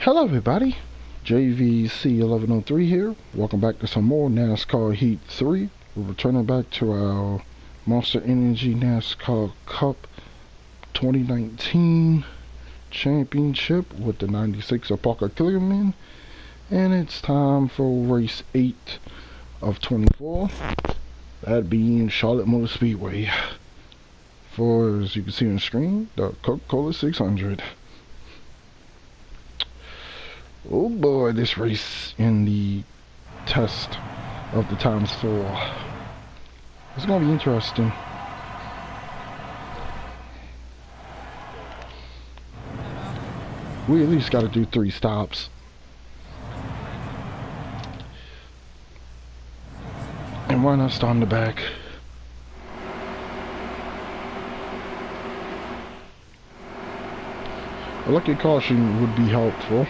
Hello everybody, JVC 1103 here. Welcome back to some more NASCAR Heat 3. We're returning back to our Monster Energy NASCAR Cup 2019 Championship with the 96 of Parker Clearman. And it's time for race 8 of 24. That being Charlotte Motor Speedway. For, as you can see on the screen, the Coca-Cola 600. Oh boy, this race in the test of the ×4. It's gonna be interesting. We at least gotta do 3 stops. And why not start in the back? A lucky caution would be helpful.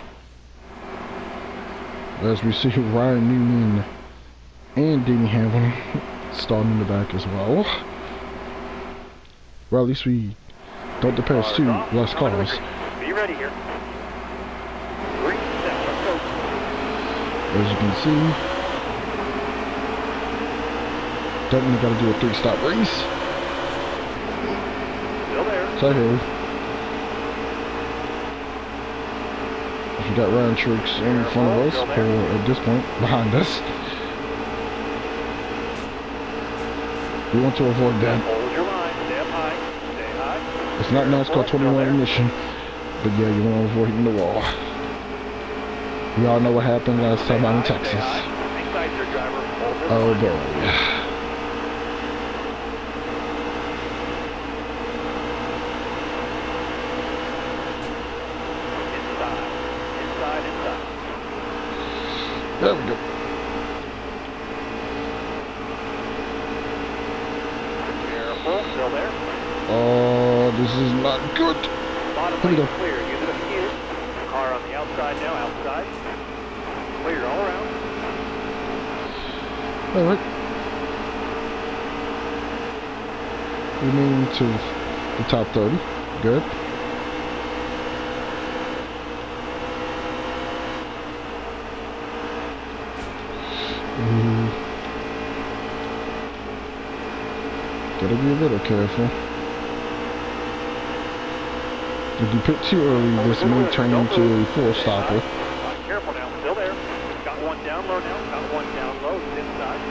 As we see Ryan Newman and Denny Hamlin starting in the back as well. Well, at least we don't have to pass 2 less cars. Be ready here. 3, 2, let's go. As you can see, definitely got to do a 3-stop race. Still there. So we got Ryan Tricks in front of us, or at this point, behind us. We want to avoid that. Hold your line. Stay up high. Stay high. It's not NASCAR 21 mission, but yeah, you want to avoid hitting the wall. We all know what happened last time out in Texas. Oh boy. There we go. Careful, still there. Oh, this is not good. Bottom Here we go. lane clear. Use it if needed. Car on the outside now, outside. Clear all around. Alright. Remaining to the top 30. Good. Gotta be a little careful. If you pit too early, this may turn into a 4-stopper. Careful now, still there. Got one down low now, got one down low, inside.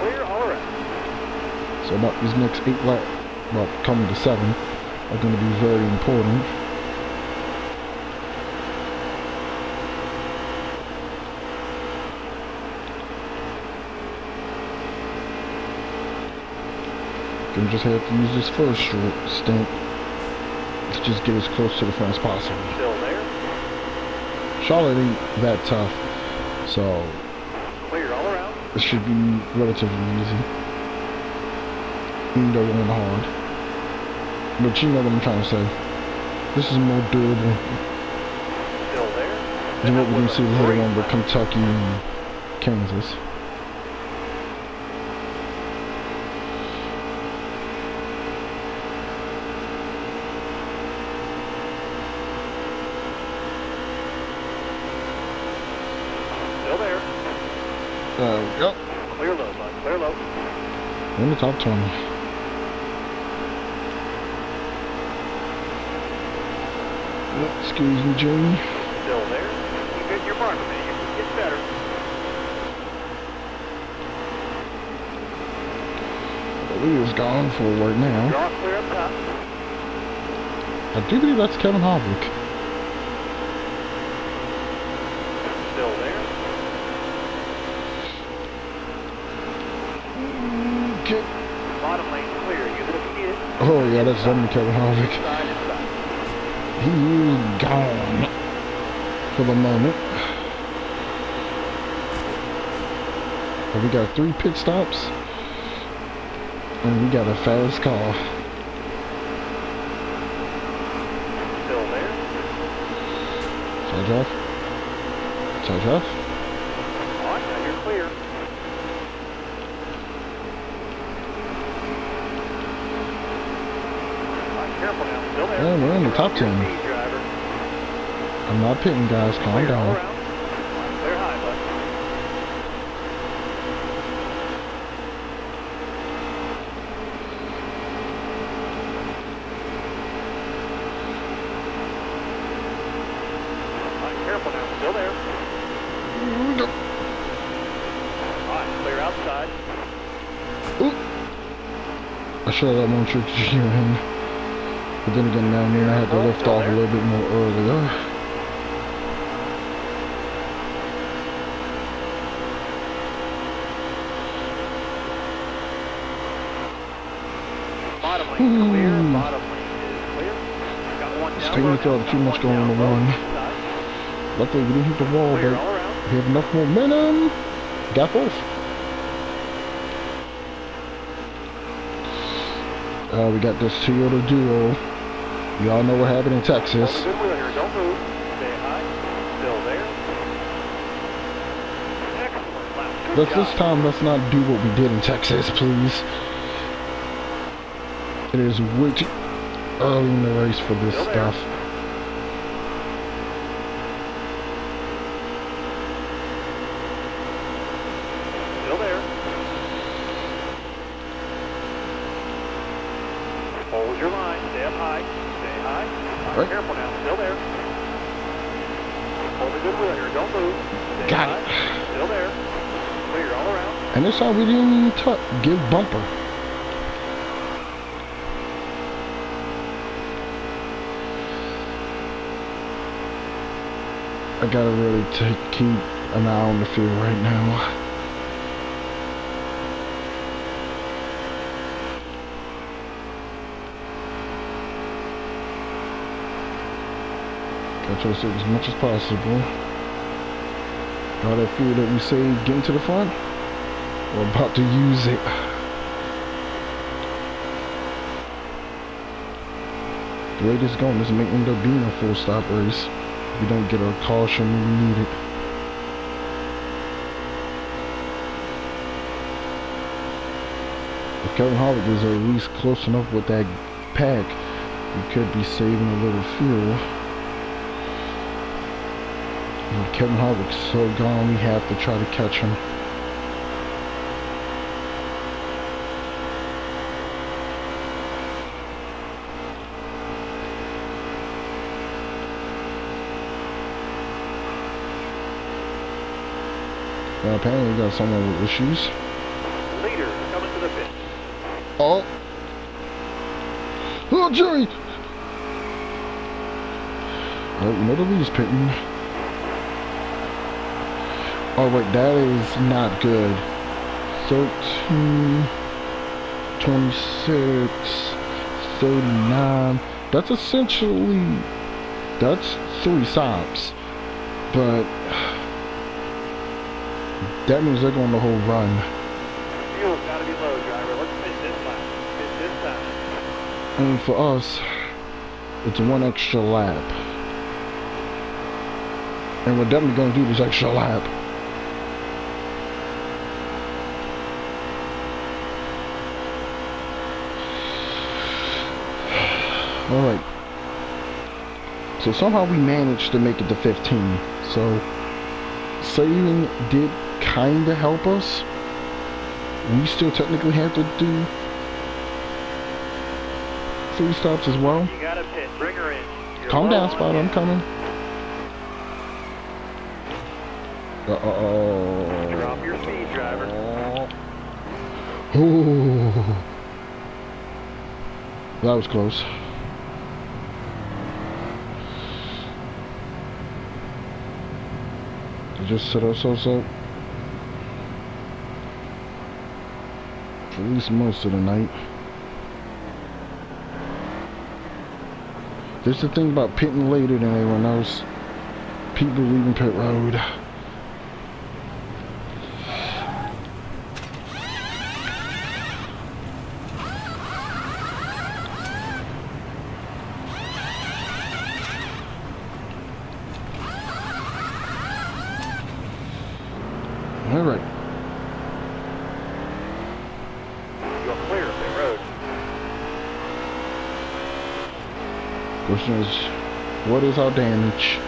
Clear all around. So about these next 8 laps, well, coming to 7, are going to be very important. Gonna just have to use this first short stint to just get as close to the front as possible. Still there. Charlotte ain't that tough, so Clear all around. it should be relatively easy. Even though going hard. But you know what I'm trying to say. This is more doable Still there. than what we're gonna see later on with Kentucky and Kansas. Still there. There we go. Clear low, bud. Clear low. In the top 20. Excuse me, Jamie. Still there. Keep hitting your marker, man. You can get better. The lead is gone for right now. Draw clear up top. I do believe that's Kevin Harvick. Still there. Okay. Bottom lane clear. Use it if you need it. Oh yeah, that's definitely Kevin Harvick. Inside. He is gone for the moment. But we got 3 pit stops. And we got a fast car. Still there. Charge off. Charge off. On, now you're clear. Careful now, still there. Yeah, we're in the top 10. I'm not pitting, guys. Calm Clear all down. around. Clear high, bud. All right, careful now. Still there. All right, clear outside. Oop. I should have let one trick you in. But then again, down there, I had to lift off a little bit more earlier. Bottom lane clear. Bottom lane is clear. Got one down. Taking it out too much going on the one. Luckily, we didn't hit the wall, Clear but all around. we have enough momentum. Got both. We got this Toyota Duo. Y'all know what happened in Texas. Hold a good wheel here. Don't move. Stay high. Still there. Excellent. Wow. Good This job. time, let's not do what we did in Texas, please. It is way too early in the race for this Still there. stuff. Still there. Hold your line. Stay up high. Stay high. Right. Careful now. Still there. Hold a good wheel here. Don't move. Stay Got high. it. Still there. Clear all around. And this time we didn't give bumper. I gotta really keep an eye on the field right now. Gotta try to save as much as possible. All that fuel that we saved getting to the front, we're about to use it. The way this is going, this may end up being a full stop race. We don't get a caution when we need it. If Kevin Harvick is at least close enough with that pack, we could be saving a little fuel. And Kevin Harvick's so gone, we have to try to catch him. Apparently we got someone with issues. Leader coming to the pit. Oh! Oh, Jerry! Oh, you know the lead's pitting. Oh, wait, that is not good. 13, 26, 39. That's essentially, that's 3 stops. But that means they're going the whole run. Fuel's got to be low, driver. Let's pit this lap. Pit this time. And for us, it's 1 extra lap. And we're definitely going to do this extra lap. Alright. So somehow we managed to make it to 15. So saving did kind of help us. We still technically have to do 3 stops as well. You got to pit. Bring her in. You're Calm low down, on Spot. I'm gas. coming. Uh-oh. Drop your speed, driver. Ooh. That was close. Just set ourselves up for at least most of the night. There's the thing about pitting later than everyone else. People leaving pit road. Alright. You're clear of the road. Question is, what is our damage?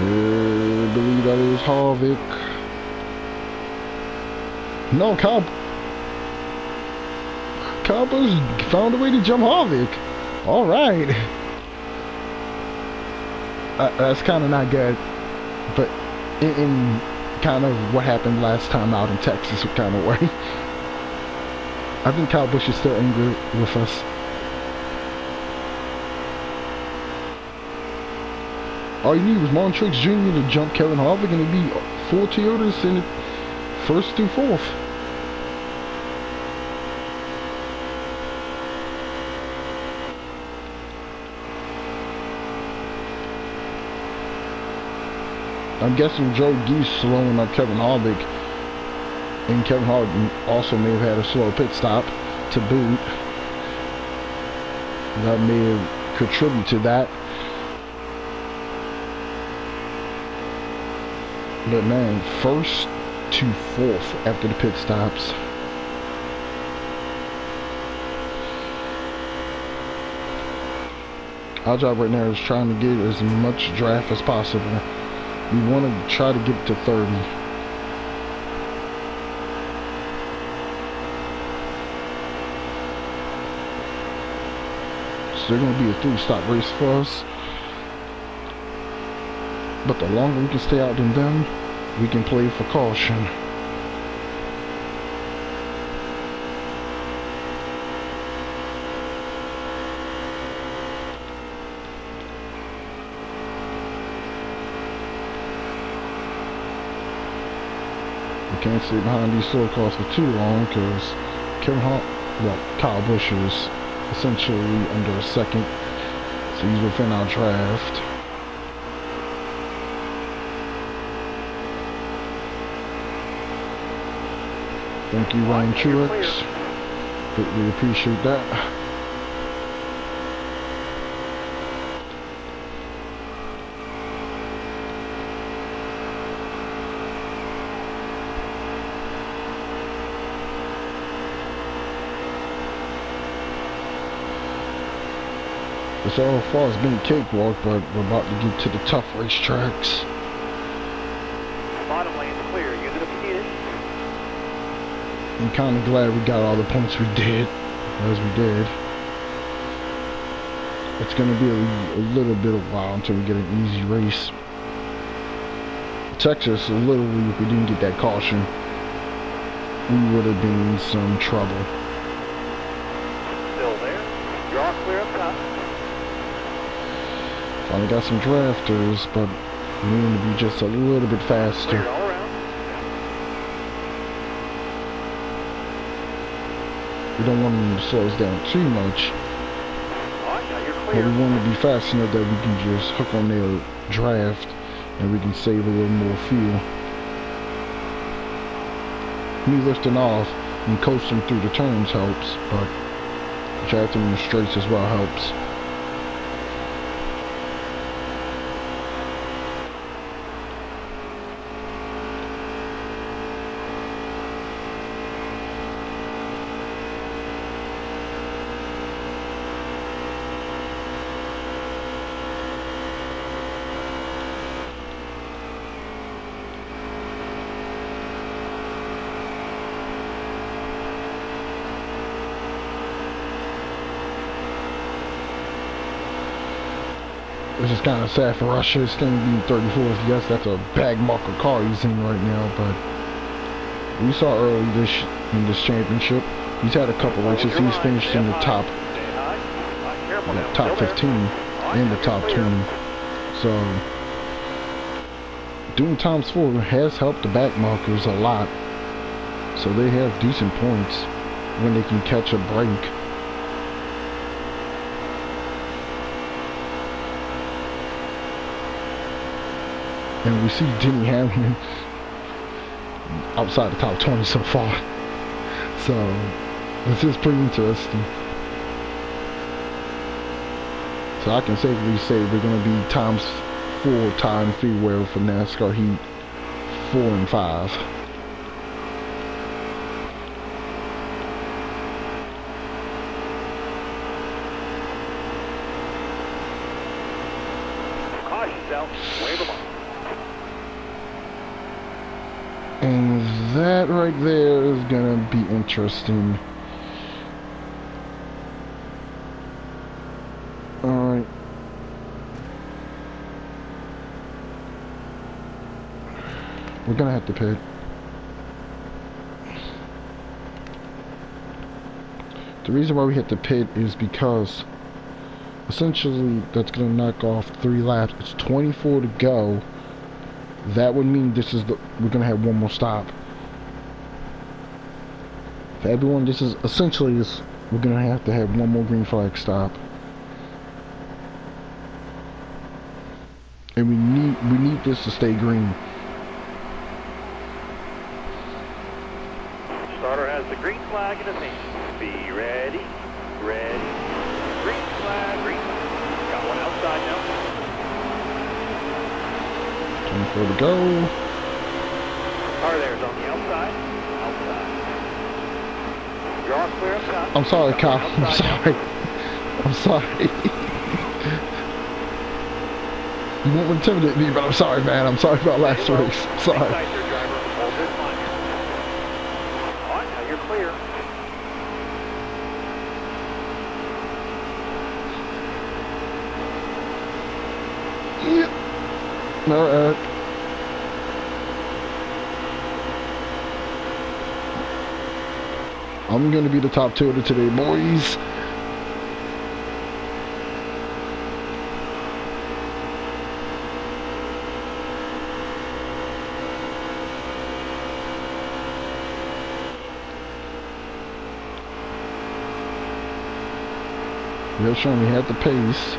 I believe that is Harvick. No, Cowboys found a way to jump Harvick. All right. That's kind of not good. But in kind of what happened last time out in Texas kind of way. I think Kyle Busch is still angry with us. All you need was Montrix Jr. to jump Kevin Harvick and it'd be 4 Toyotas in the first through fourth. I'm guessing Joe Geese slowing up Kevin Harvick, and Kevin Harvick also may have had a slow pit stop to boot. That may have contributed to that. But man, first to fourth after the pit stops. Our job right now is trying to get as much draft as possible. We want to try to get to 30. So they're going to be a 3-stop race for us. But the longer we can stay out than them, we can play for caution. Can't stay behind these slow cars for too long because Kyle Busch is essentially under a second, so he's within our draft. Thank you, Ryan Truex. Greatly appreciate that. So far it's been a cakewalk, but we're about to get to the tough racetracks. Bottom lane's clear. Use it if you need it. I'm kind of glad we got all the points we did, as we did. It's going to be a little bit of a while until we get an easy race. Texas, literally, if we didn't get that caution, we would have been in some trouble. Still there. You're all clear up top. Finally got some drafters, but we need to be just a little bit faster. Cleared all around. We don't want them to slow us down too much, Alright, now you're but clear. we want to be fast enough that we can just hook on their draft and we can save a little more fuel. Me lifting off and coasting through the turns helps, but drafting in the straights as well helps. This is kind of sad for Russia. It's going to be 34th. Yes, that's a bag marker car he's in right now, but we saw early in this championship, he's had a couple races. He's finished in the top 15 and the top 20. So doing times 4 has helped the back markers a lot. So they have decent points when they can catch a break. And we see Denny Hamlin outside the top 20 so far. So this is pretty interesting. So I can safely say we're going to be times 4 time freeway for NASCAR Heat 4 and 5. Caution out. Wave them up. That right there is gonna be interesting. Alright. We're gonna have to pit. The reason why we hit the pit is because essentially that's gonna knock off 3 laps. It's 24 to go. That would mean we're gonna have one more stop. For everyone, this is essentially we're gonna have to have one more green flag stop. And we need this to stay green. Starter has the green flag in his hand. Be ready. Ready. Green flag. Green flag. Got one outside now. 24 to go. Car there's on the outside. Outside. You're all clear up top. I'm sorry, Kyle. I'm sorry. I'm sorry. You won't intimidate me, but I'm sorry, man. I'm sorry about last race. I'm sorry. Inside your driver. Hold this line. All right, now you're clear. Yep. Alright. I'm gonna be the top tilter today, boys. They're showing me had the pace.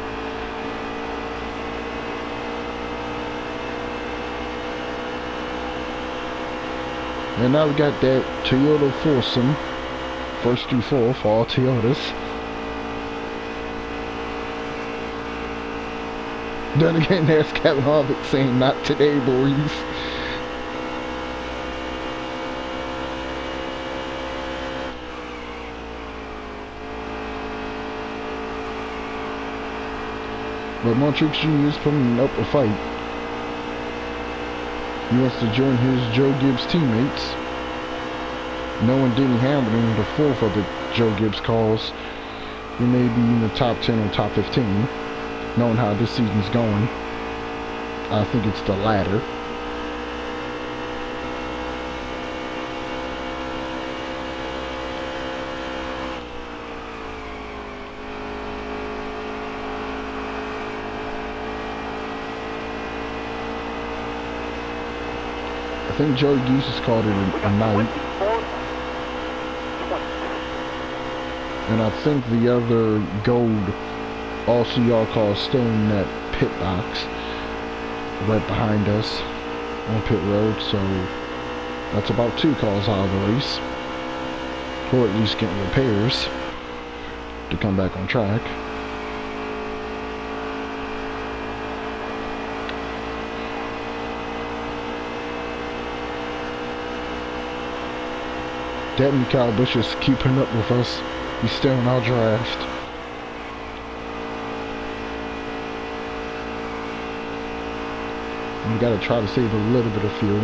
And now we got that Toyota foursome. First through fourth for all Toyotas. Then again, there's Kevin Harvick saying, "Not today, boys." But Montrix Jr. is putting up a fight. He wants to join his Joe Gibbs teammates. Knowing Denny Hamilton, the fourth of the Joe Gibbs calls, he may be in the top 10 or top 15. Knowing how this season's going, I think it's the latter. I think Joey Geese has called it a night. And I think the other gold all-CR car is still in that pit box right behind us on pit road, so that's about 2 cars out of the race, or at least getting repairs to come back on track. That Kyle Busch is keeping up with us. He's still in our draft. And we gotta try to save a little bit of fuel.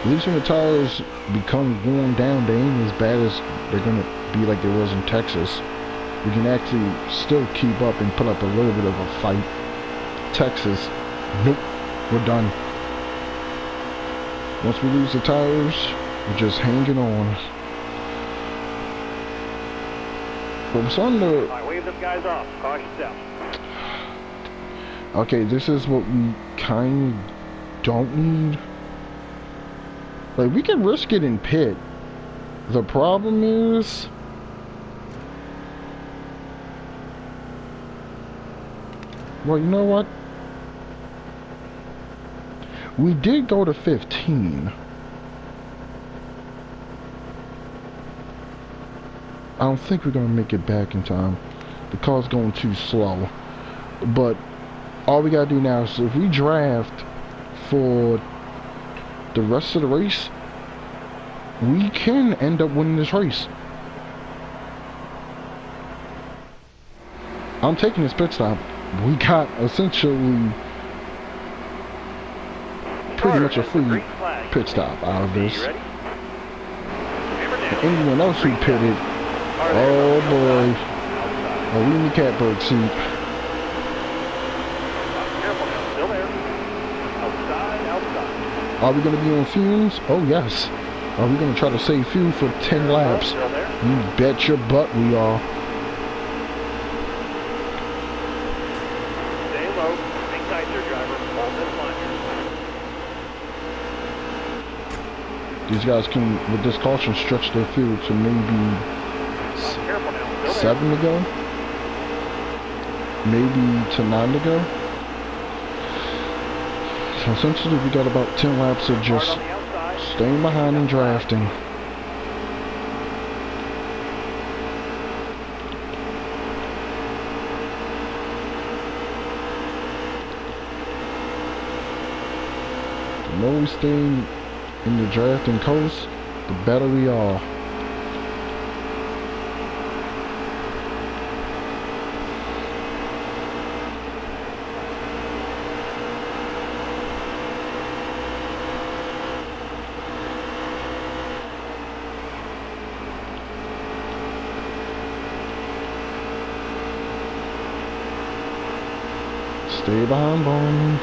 At least when the tires become worn down, they ain't as bad as they're gonna be like they was in Texas. We can actually still keep up and put up a little bit of a fight. Texas, nope, we're done. Once we lose the tires, we're just hanging on. But what's on the... I wave them guys off. Caution step. Okay, this is what we kind of don't need. Like, we can risk it in pit. The problem is... Well, you know what? We did go to 15. I don't think we're going to make it back in time. The car's going too slow. But all we got to do now is if we draft for the rest of the race, we can end up winning this race. I'm taking this pit stop. We got essentially pretty much a free green flag. pit stop out of this. Be ready. Hammer down. Anyone else who pitted, oh boy, are we in the catbird seat? Careful now, still there. Outside, outside. Are we going to be on fumes? Oh yes. Are we going to try to save fuel for 10 laps? Still there. You bet your butt we are. Stay low. Hang tight there, driver. Hold this line here. These guys can, with this caution, stretch their field to maybe Careful now, still 7 to go. Maybe to 9 to go. So essentially we got about 10 laps of just Hard on the outside. staying behind and drafting. The more we stay in the drafting coast, the better we are. Stay behind Bowman.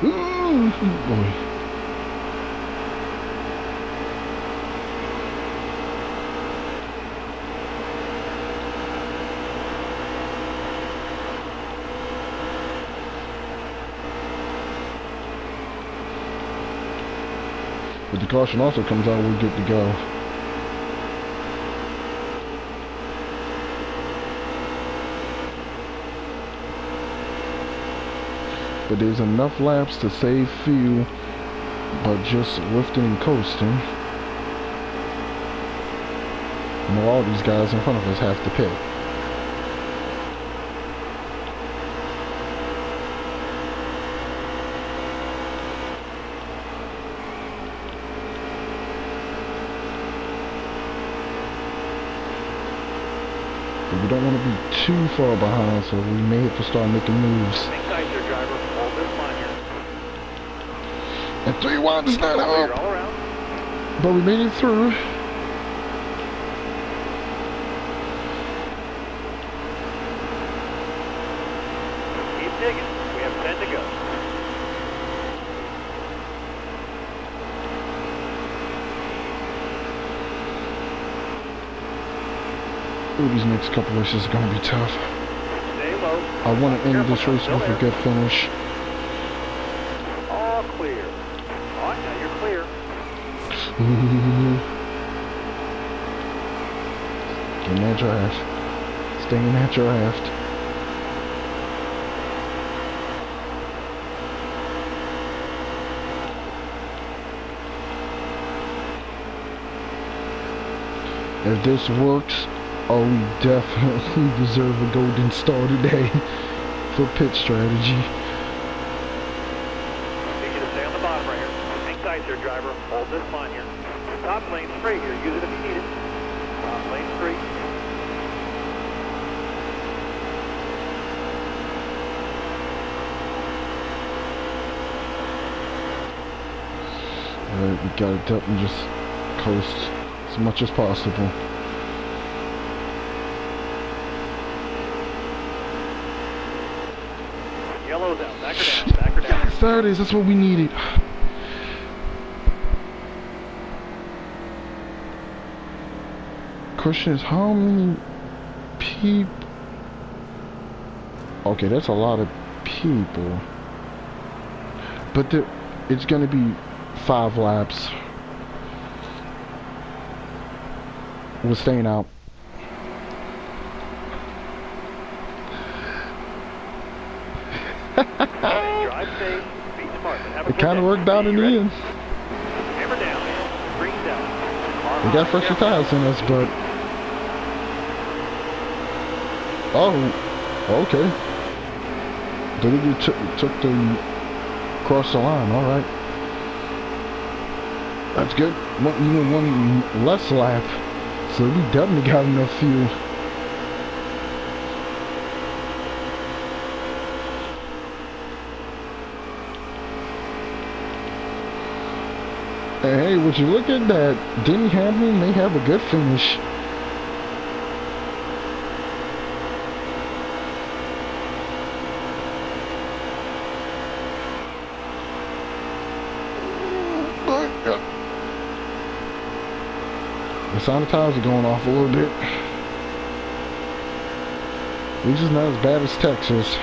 Ooh, boy. But the caution also comes out, we're good to go. But there's enough laps to save fuel, but just lifting and coasting. And all these guys in front of us have to pit. But we don't want to be too far behind, so we may have to start making moves. Hang tight there, driver. Hold this line here. And 3 wide is not Clear up, all around. but we made it through. Keep digging. We have 10 to go. Ooh, these next couple races are going to be tough. Stay low. I want to end Careful this now, race still with a there. good finish. All clear. All right, now you're clear. Get in that draft. Stay in that draft. If this works, oh, we definitely deserve a golden star today for pit strategy. Need you to stay on the bottom right here. Hang tight there, driver. Hold this line here. Top lane's free here. Use it if you need it. Top lane's free. Alright, we got it up and just coast as much as possible. Yellow's out. Back her down. Back her down. Yes, there it is. That's what we needed. Question is, how many people? Okay, that's a lot of people. But it's going to be 5 laps. We're staying out. Drive safe. Be smart. Have a It good kind of day. worked out in the Ready? end. Hammer down. Green down. We got fresher tires in us, but... Oh, okay. Delivery took the... Cross the line, alright. That's good. Even one less lap. So we definitely got enough fuel. Hey, would you look at that? Denny Hamlin may have a good finish. The sanitizer going off a little bit. At least it's not as bad as Texas.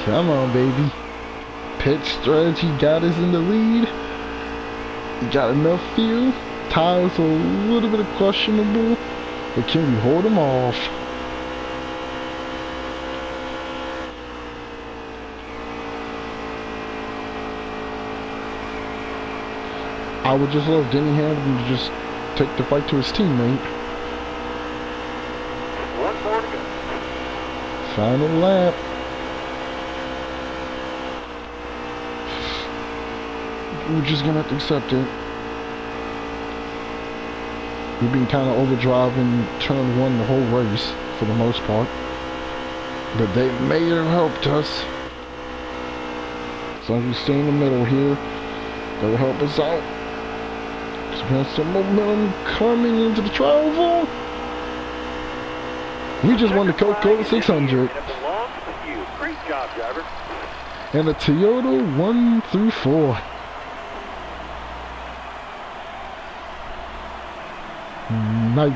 Come on, baby. Pit strategy got us in the lead. You got enough fuel. Tires are a little bit questionable, but can we hold them off? I would just love Denny Hamlin to just take the fight to his teammate. One more to go. Final lap. We're just gonna have to accept it. We've been kind of overdriving turn one the whole race for the most part, but they may have helped us. As long as we stay in the middle here, that will help us out. So we have some momentum coming into the travel. We just won the Coca-Cola 600. Great job, driver. And a Toyota 1 through 4. Nice.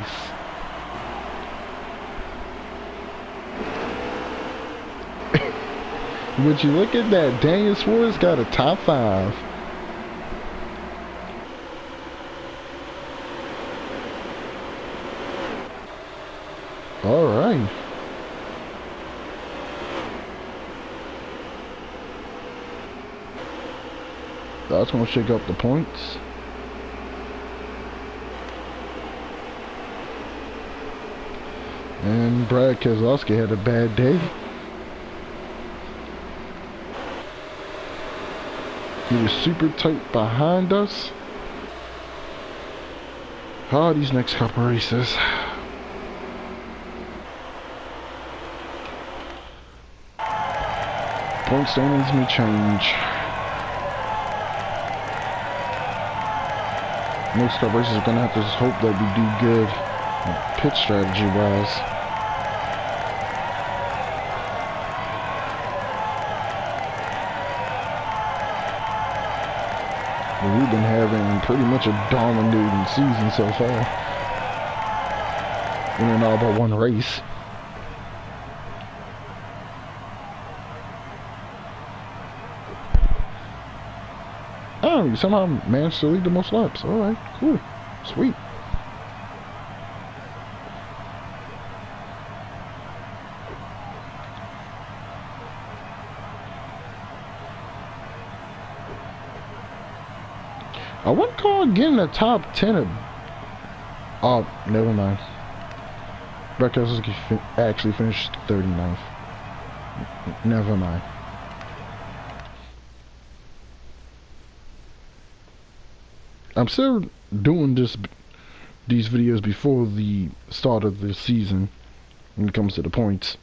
Would you look at that? Daniel Suarez got a top 5. All right. That's gonna shake up the points. And Brad Keselowski had a bad day. He was super tight behind us. Oh, these next couple races. Point standings may change. Next couple races are gonna have to just hope that we do good pit strategy wise. But we've been having pretty much a dominating season so far. Winning all but one race. Oh, you somehow managed to lead the most laps. Alright, cool. Sweet. I wouldn't call getting the top 10 of... Oh, never mind. Brad Keselowski actually finished 39th. Never mind. I'm still doing these videos before the start of the season when it comes to the points.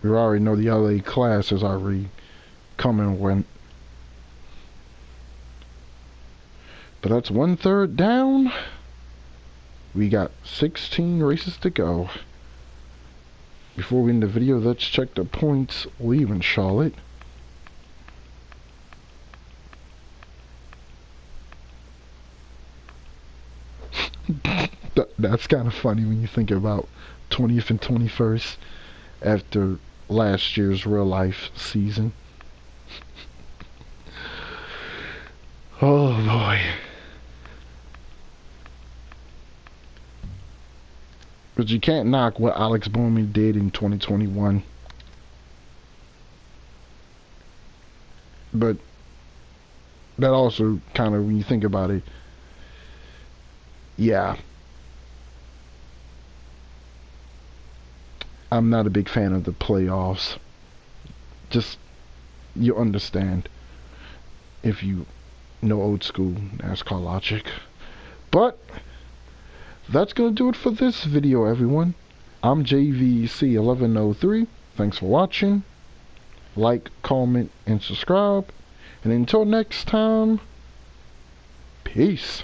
We already know the LA class has already come and went. But that's 1/3 down. We got 16 races to go. Before we end the video, let's check the points leaving Charlotte. That's kind of funny when you think about 20th and 21st after last year's real life season. Oh boy. But you can't knock what Alex Bowman did in 2021. But that also kind of, when you think about it, yeah. I'm not a big fan of the playoffs. Just, you understand. If you No old school NASCAR logic. But that's gonna do it for this video, everyone. I'm JVC1103. Thanks for watching. Like, comment, and subscribe. And until next time, peace.